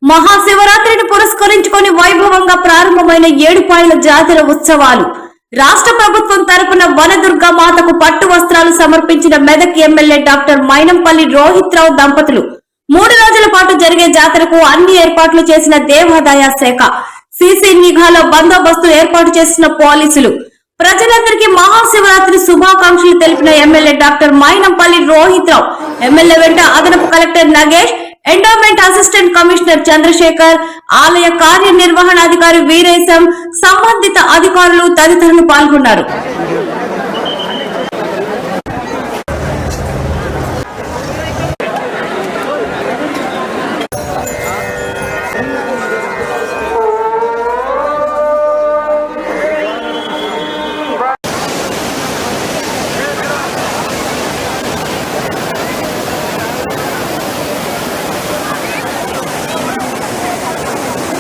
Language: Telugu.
మహాశివరాత్రిని పురస్కరించుకొని వైభవంగా ప్రారంభమైన ఏడుపాయల జాతర ఉత్సవాలు. రాష్ట్ర ప్రభుత్వం తరపున వనదుర్గ మాతకు పట్టు వస్త్రాలు సమర్పించిన మెదక్ ఎమ్మెల్యే డాక్టర్ మైనంపల్లి రోహిత్రావు దంపతులు. 3 రోజుల పాటు జరిగే జాతరకు అన్ని ఏర్పాట్లు చేసిన దేవాదాయ శాఖ, సీసీ నిఘాలో బందోబస్తు ఏర్పాటు చేసిన పోలీసులు. ప్రజలందరికీ మహాశివరాత్రి శుభాకాంక్షలు తెలిపిన MLA doctor Mynampally Rohit Rao MLA వెంట అదనపు collector Nagesh, endowment assistant commissioner Chandrashekar, ఆలయ కార్యనిర్వహణాధికారి వీరేశం, సంబంధిత అధికారులు తదితరులు పాల్గొన్నారు.